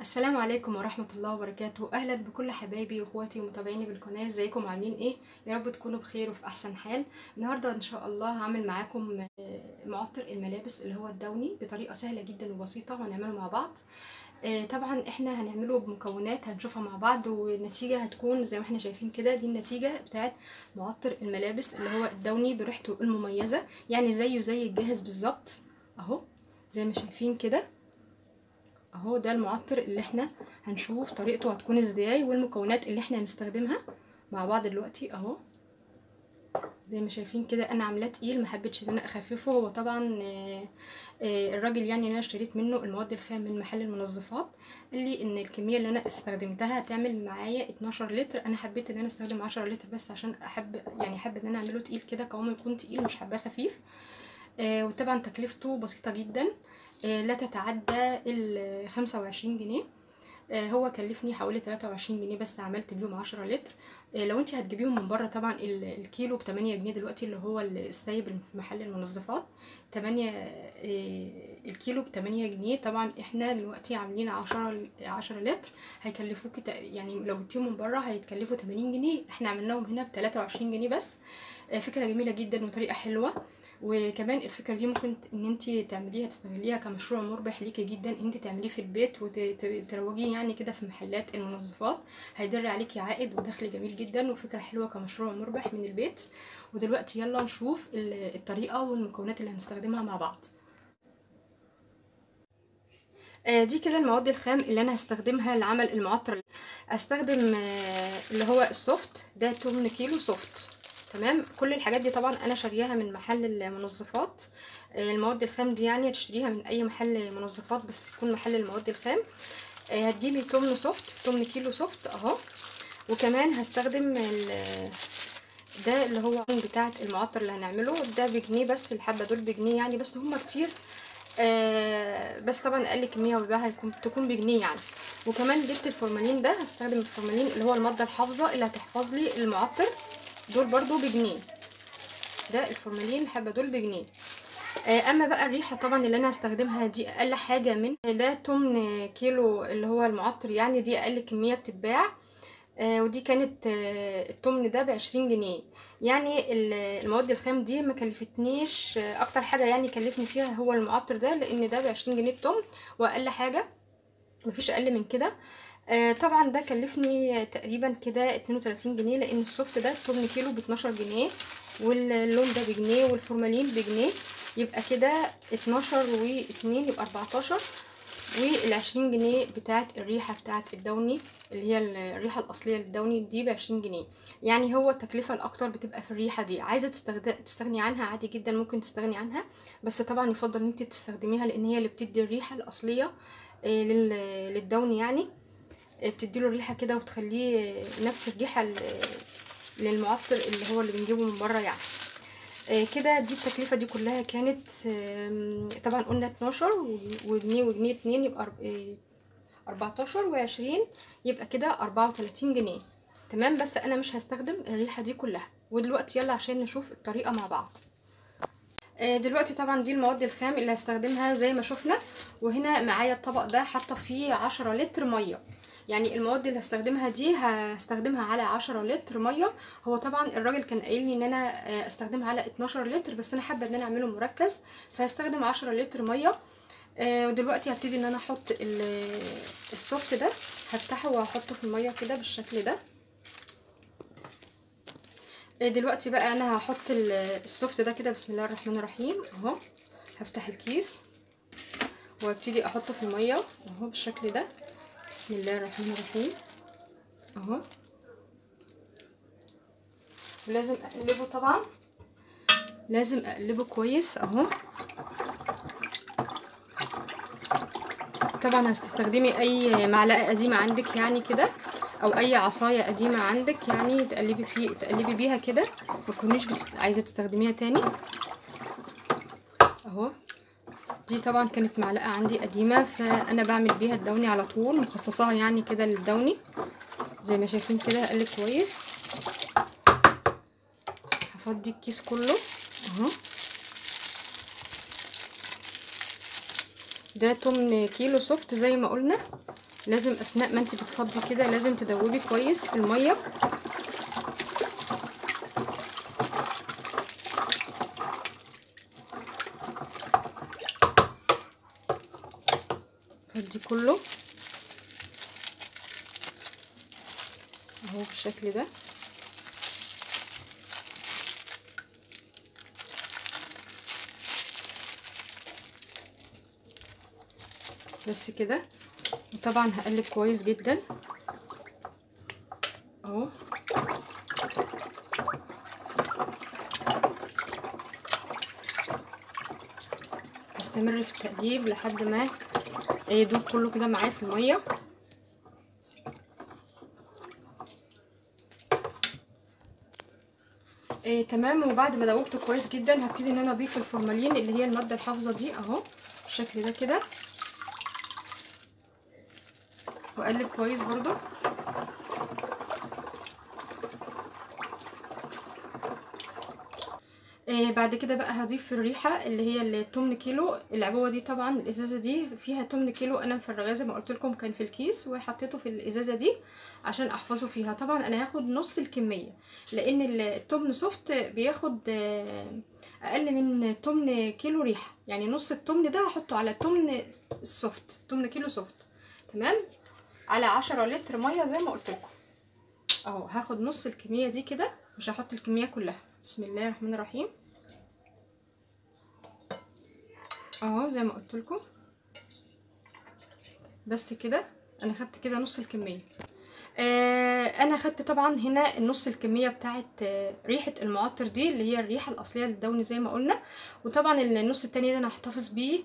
السلام عليكم ورحمة الله وبركاته. أهلا بكل حبايبي واخواتي ومتابعيني بالقناة. ازيكم عاملين ايه؟ يا رب تكونوا بخير وفي أحسن حال. النهاردة إن شاء الله هعمل معاكم معطر الملابس اللي هو الدوني بطريقة سهلة جدا وبسيطة، وهنعمله مع بعض. طبعا احنا هنعمله بمكونات هنشوفها مع بعض، والنتيجة هتكون زي ما احنا شايفين كده. دي النتيجة بتاعت معطر الملابس اللي هو الدوني بريحته المميزة، يعني زيه زي الجاهز بالظبط اهو زي ما شايفين كده. اهو ده المعطر اللي احنا هنشوف طريقته هتكون ازاي والمكونات اللي احنا هنستخدمها مع بعض دلوقتي. اهو زي ما شايفين كده انا عاملاه تقيل، ما حبيتش ان انا اخففه. هو طبعا الراجل يعني اللي انا اشتريت منه المواد الخام من محل المنظفات قال لي ان الكميه اللي انا استخدمتها هتعمل معايا 12 لتر. انا حبيت ان انا استخدم 10 لتر بس، عشان احب ان انا اعمله تقيل كده، قوامه يكون تقيل مش حباه خفيف. وطبعا تكلفته بسيطه جدا، لا تتعدى ال 25 جنيه. هو كلفني حوالي 23 جنيه بس، عملت بيهم 10 لتر. لو انت هتجيبيهم من بره طبعا الكيلو ب 8 جنيه دلوقتي، اللي هو السايب في محل المنظفات 8. الكيلو ب 8 جنيه. طبعا احنا دلوقتي عاملين 10 لتر هيكلفوكي يعني لو جبتيهم من بره هيتكلفوا 80 جنيه. احنا عملناهم هنا ب 23 جنيه بس. فكرة جميلة جدا وطريقة حلوة. وكمان الفكره دي ممكن ان انت تعمليها تستغليها كمشروع مربح ليكي جدا، انت تعمليه في البيت وتروجيه يعني كده في محلات المنظفات. هيدر عليكي عائد ودخل جميل جدا، وفكره حلوه كمشروع مربح من البيت. ودلوقتي يلا نشوف الطريقه والمكونات اللي هنستخدمها مع بعض. دي كده المواد الخام اللي انا هستخدمها لعمل المعطر. استخدم اللي هو السوفت ده 8 كيلو سوفت. تمام. كل الحاجات دي طبعا انا شارياها من محل المنظفات. المواد الخام دي يعني هتشتريها من اي محل منظفات، بس يكون محل المواد الخام. هتجيبي 8 سوفت 8 كيلو سوفت اهو. وكمان هستخدم ده اللي هو بتاعه المعطر اللي هنعمله ده بجنيه بس. الحبه دول بجنيه يعني، بس هما كتير. بس طبعا اقل كميه وبيعها تكون بجنيه يعني. وكمان جبت الفورمالين ده، هستخدم الفورمالين اللي هو الماده الحافظه اللي هتحفظ لي المعطر. دول برضو بجنيه. ده الفورمالين الحبه دول بجنيه. اما بقى الريحه طبعا اللي انا هستخدمها دي اقل حاجه من ده 8 كيلو اللي هو المعطر يعني، دي اقل كميه بتتباع. ودي كانت التمن ده ب20 جنيه. يعني المواد الخام دي ما كلفتنيش اكتر حاجه يعني كلفني فيها هو المعطر ده، لان ده ب20 جنيه التمن، واقل حاجه مفيش اقل من كده. طبعا ده كلفني تقريبا كده 32 جنيه، لان السوفت ده 8 كيلو ب12 جنيه، واللون ده بجنيه، والفورمالين بجنيه. يبقى كده 12 و2 يبقى 14. وال20 جنيه بتاعت الريحه بتاعت الدوني اللي هي الريحه الاصليه للدوني دي ب20 جنيه. يعني هو التكلفه الاكتر بتبقى في الريحه دي. عايزه تستغني عنها عادي جدا، ممكن تستغني عنها، بس طبعا يفضل ان انت تستخدميها، لان هي اللي بتدي الريحه الاصليه للدوني يعني. بتديله الريحه كده وتخليه نفس الريحه للمعطر اللي هو اللي بنجيبه من بره يعني. كده دي التكلفه دي كلها كانت طبعا قلنا 12 وجنيه وجنيه 2 يبقى 14 و20 يبقى كده 34 جنيه. تمام. بس انا مش هستخدم الريحه دي كلها. ودلوقتي يلا عشان نشوف الطريقه مع بعض. دلوقتي طبعا دي المواد الخام اللي هستخدمها زي ما شفنا. وهنا معايا الطبق ده حاطه فيه 10 لتر ميه. يعني المواد اللي هستخدمها دي هستخدمها على 10 لتر ميه. هو طبعا الراجل كان قايل لي ان انا استخدمها على 12 لتر، بس انا حابه ان انا اعمله مركز فهستخدم 10 لتر ميه. ودلوقتي هبتدي ان انا احط السوفت ده، هفتحه وهحطه في الميه كده بالشكل ده. دلوقتي بقى انا هحط السوفت ده كده. بسم الله الرحمن الرحيم. اهو هفتح الكيس وابتدي احطه في الميه اهو بالشكل ده. بسم الله الرحمن الرحيم اهو. ولازم اقلبه طبعا، لازم اقلبه كويس اهو. طبعا هتستخدمي اي معلقه قديمه عندك يعني كده، او اي عصايه قديمه عندك يعني تقلبي بيها كده، ما تكونيش عايزه تستخدميها تاني اهو. دي طبعا كانت معلقه عندي قديمه، فانا بعمل بيها الدوني على طول، مخصصاها يعني كده للدوني. زي ما شايفين كده هقلب كويس. هفضي الكيس كله اهو. ده 8 كيلو سوفت زي ما قلنا. لازم اثناء ما انت بتفضي كده لازم تدوبي كويس في الميه. فضي كله اهو بالشكل ده. بس كده. وطبعا هقلب كويس جدا اهو. هستمر في التقليب لحد ما يدوب كله كده معايا في الميه. تمام. وبعد ما دوبته كويس جدا هبتدي ان انا اضيف الفورمالين اللي هي الماده الحافظه دي اهو بالشكل ده كده، واقلب كويس برضو. بعد كده بقى هضيف الريحه اللي هي التمن كيلو. العبوه دي طبعا الازازه دي فيها تمن كيلو، انا مفرغاه زي ما قلت لكم كان في الكيس وحطيته في الازازه دي عشان احفظه فيها. طبعا انا هاخد نص الكميه لان التمن سوفت بياخد اقل من تمن كيلو ريحه، يعني نص التمن ده هحطه على تمن السوفت، تمن كيلو سوفت تمام، على 10 لتر ميه زي ما قلت لكم اهو. هاخد نص الكميه دي كده، مش هحط الكميه كلها. بسم الله الرحمن الرحيم اهو زي ما قلت لكم. بس كده انا خدت كده نص الكميه. انا خدت طبعا هنا النص الكميه بتاعه ريحه المعطر دي اللي هي الريحه الاصليه للدوني زي ما قلنا. وطبعا النص التاني ده انا هحتفظ بيه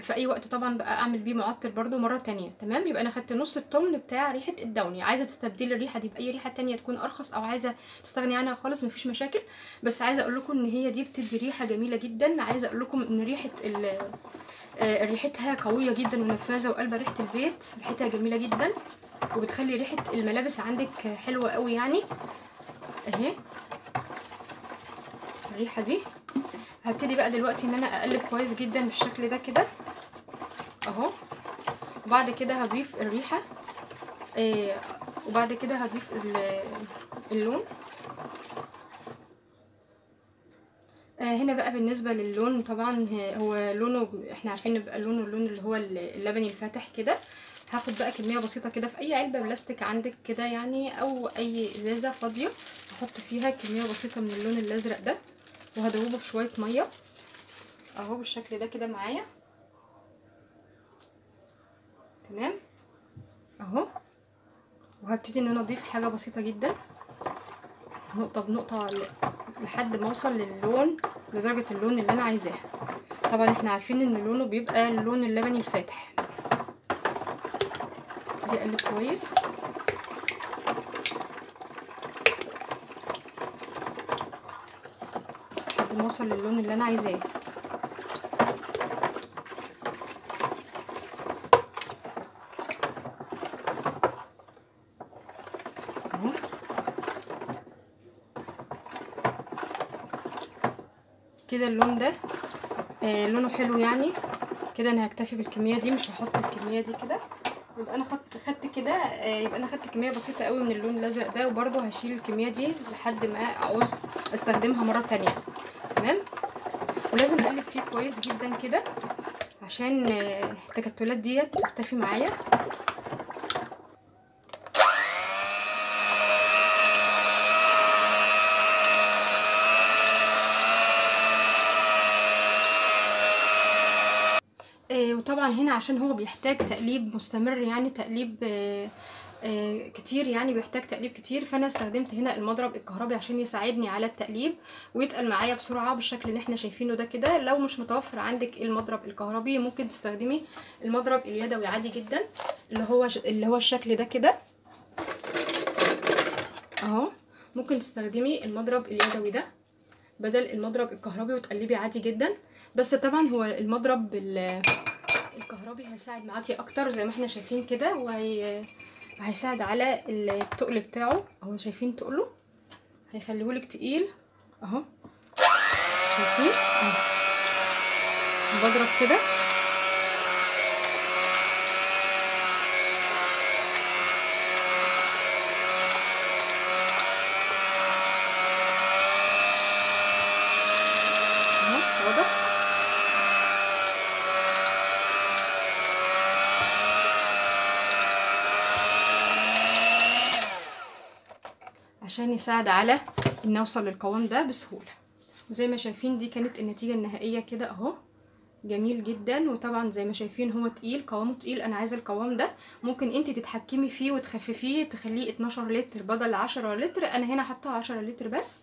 في اي وقت طبعا بقى اعمل بيه معطر برده مره تانية تمام. يبقى انا خدت نص التمن بتاع ريحه الدوني. عايزه تستبدلي الريحه دي باي ريحه تانية تكون ارخص او عايزه تستغني عنها خالص مفيش مشاكل، بس عايزه اقول لكم ان هي دي بتدي ريحه جميله جدا. عايزه اقول لكم ان ريحه ريحتها قويه جدا ونفاذه وقلبه ريحه البيت، ريحتها جميله جدا وبتخلي ريحه الملابس عندك حلوه قوي يعني اهي الريحه دي. هبتدي بقى دلوقتي ان انا اقلب كويس جدا بالشكل ده كده اهو. وبعد كده هضيف الريحه وبعد كده هضيف اللون. هنا بقى بالنسبه للون طبعا هو لونه احنا عارفين بيبقى لونه اللون اللي هو اللبني الفاتح كده. هاخد بقى كميه بسيطه كده في اي علبه بلاستيك عندك كده يعني او اي ازازه فاضيه، هحط فيها كميه بسيطه من اللون الازرق ده وهدوبه في شويه ميه اهو بالشكل ده كده معايا تمام اهو. وهبتدي ان انا اضيف حاجه بسيطه جدا نقطه بنقطه لحد ما اوصل للون لدرجه اللون اللي انا عايزاه. طبعا احنا عارفين ان لونه بيبقى اللون اللبني الفاتح. ابتدي اقلب كويس لحد ما اوصل للون اللي انا عايزاه اهو كده. اللون ده لونه حلو يعني كده. انا هكتفي بالكميه دي مش هحط الكميه دي كده. يبقى انا خدت كده يبقى انا خدت كميه بسيطه قوي من اللون الازرق ده، وبرده هشيل الكميه دي لحد ما اعوز استخدمها مره تانية تمام. ولازم اقلب فيه كويس جدا كده عشان التكتلات ديت تختفي معايا. وطبعا هنا عشان هو بيحتاج تقليب مستمر يعني تقليب كتير يعني بيحتاج تقليب كتير، فانا استخدمت هنا المضرب الكهربي عشان يساعدني على التقليب ويتقل معايا بسرعه بالشكل اللي احنا شايفينه ده كده. لو مش متوفر عندك المضرب الكهربي ممكن تستخدمي المضرب اليدوي عادي جدا اللي هو الشكل ده كده اهو. ممكن تستخدمي المضرب اليدوي ده بدل المضرب الكهربي وتقلبي عادي جدا. بس طبعا هو المضرب الكهربي هيساعد معاكي اكتر زي ما احنا شايفين كده، وهيساعد على التقل بتاعه اهو. شايفين تقله هيخليهولك تقيل اهو. شايفين اهو. بضرب كده عشان يساعد على ان اوصل للقوام ده بسهوله. وزي ما شايفين دي كانت النتيجه النهائيه كده اهو، جميل جدا. وطبعا زي ما شايفين هو تقيل، قوامه تقيل، انا عايزه القوام ده. ممكن انت تتحكمي فيه وتخففيه تخليه 12 لتر بدل 10 لتر، انا هنا حاطه 10 لتر بس،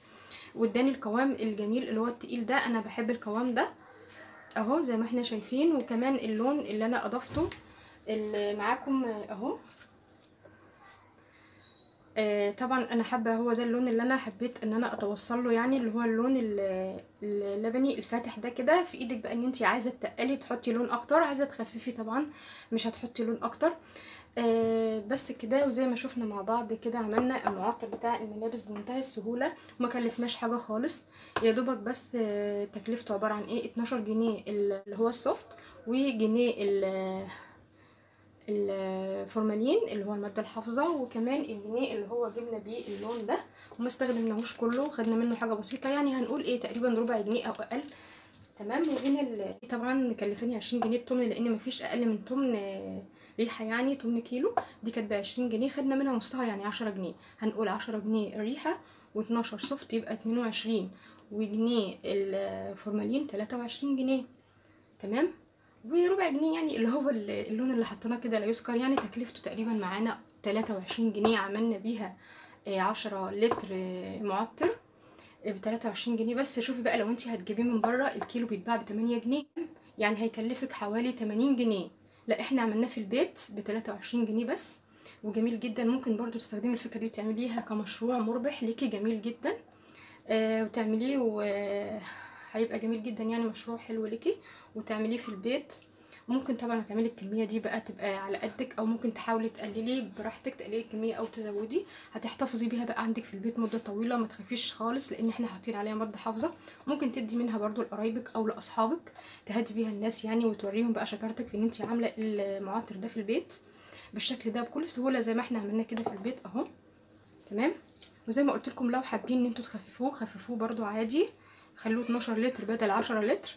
واداني القوام الجميل اللي هو التقيل ده. انا بحب القوام ده اهو زي ما احنا شايفين. وكمان اللون اللي انا اضفته اللي معاكم اهو، طبعا انا حابه هو ده اللون اللي انا حبيت ان انا اتوصل له، يعني اللي هو اللون اللبني الفاتح ده كده. في ايدك بقى ان انت عايزه تقلي تحطي لون اكتر، عايزه تخففي طبعا مش هتحطي لون اكتر. بس كده. وزي ما شفنا مع بعض كده عملنا المعطر بتاع الملابس بمنتهى السهوله، وما كلفناش حاجه خالص. يا دوبك بس تكلفته عباره عن ايه، 12 جنيه اللي هو السوفت، وجنيه الفورمالين اللي هو الماده الحافظه، وكمان الجنيه اللي هو جبنا بيه اللون ده. وما استخدمناهوش كله، خدنا منه حاجه بسيطه، يعني هنقول ايه تقريبا ربع جنيه او اقل. تمام. وهنا طبعا مكلفاني 20 جنيه التمن، لان مفيش اقل من تمن ريحه، يعني تمن كيلو. دي كانت ب 20 جنيه، خدنا منها نصها يعني 10 جنيه. هنقول 10 جنيه ريحه و12 سوفت يبقى 22، وجنيه الفورمالين 23 جنيه. تمام. وربع جنيه يعني اللي هو اللون اللي حطيناه كده لا يذكر، يعني تكلفته تقريبا معانا 23 جنيه. عملنا بيها 10 لتر معطر ب 23 جنيه بس. شوفي بقى لو انت هتجيبيه من بره الكيلو بيتباع ب 8 جنيه، يعني هيكلفك حوالي 80 جنيه. لا احنا عملناه في البيت ب 23 جنيه بس، وجميل جدا. ممكن برضو تستخدمي الفكره دي تعمليها كمشروع مربح ليكي، جميل جدا. وتعمليه هيبقى جميل جدا، يعني مشروع حلو ليكي وتعمليه في البيت. ممكن طبعا هتعملي الكميه دي بقى تبقى على قدك، او ممكن تحاولي تقللي براحتك، تقللي الكميه او تزودي. هتحتفظي بيها بقى عندك في البيت مده طويله، ما تخافيش خالص، لان احنا حاطين عليها ماده حافظه. ممكن تدي منها برضو لقرايبك او لاصحابك، تهدي بيها الناس يعني، وتوريهم بقى شطارتك في ان انت عامله المعطر ده في البيت بالشكل ده بكل سهوله زي ما احنا عملنا كده في البيت اهو. تمام. وزي ما قلت لكم لو حابين ان انتوا تخففوه خففوه برضو عادي، خلوه 12 لتر بدل 10 لتر.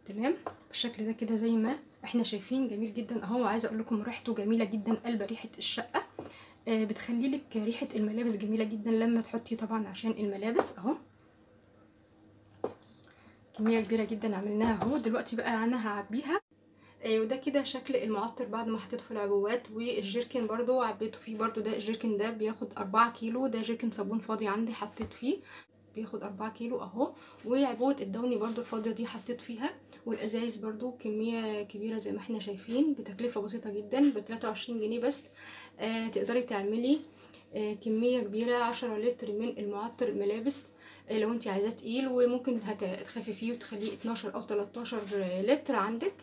تمام. بالشكل ده كده زي ما احنا شايفين، جميل جدا اهو. وعايزه اقول لكم ريحته جميله جدا، قلبه ريحه الشقه. بتخلي لك ريحه الملابس جميله جدا لما تحطي طبعا عشان الملابس اهو. كميه كبيره جدا عملناها اهو. دلوقتي بقى انا هعبيها. وده كده شكل المعطر بعد ما حطيته في العبوات. والجيركن برضو عبيته فيه برضو، ده الجيركن ده بياخد 4 كيلو، ده جيركن صابون فاضي عندي حطيت فيه بياخد 4 كيلو اهو. وعبوه الدوني برضو الفاضيه دي حطيت فيها. والازايز برضو كميه كبيره زي ما احنا شايفين بتكلفه بسيطه جدا ب 23 جنيه بس. تقدري تعملي كميه كبيره 10 لتر من المعطر ملابس لو انت عايزاه تقيل. وممكن هتخففيه وتخليه 12 او 13 لتر عندك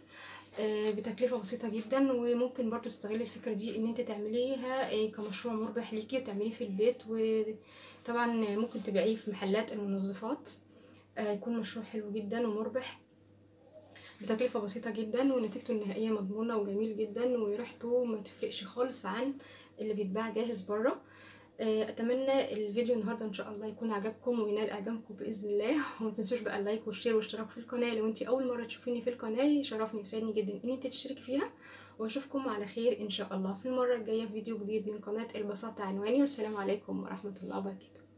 بتكلفه بسيطه جدا. وممكن برضو تستغلي الفكره دي ان انت تعمليها كمشروع مربح ليكي وتعمليه في البيت. وطبعا ممكن تبيعيه في محلات المنظفات، يكون مشروع حلو جدا ومربح بتكلفه بسيطه جدا، ونتيجته النهائيه مضمونه وجميل جدا، وريحته ما تفرقش خالص عن اللي بيتباع جاهز بره. اتمنى الفيديو النهارده ان شاء الله يكون عجبكم وينال اعجابكم باذن الله. وما تنسوش بقى اللايك والشير والاشتراك في القناه لو انت اول مره تشوفيني في القناه، يشرفني ويسعدني جدا ان انت تشتركي فيها. واشوفكم على خير ان شاء الله في المره الجايه في فيديو جديد من قناه البساطه عنواني. والسلام عليكم ورحمه الله وبركاته.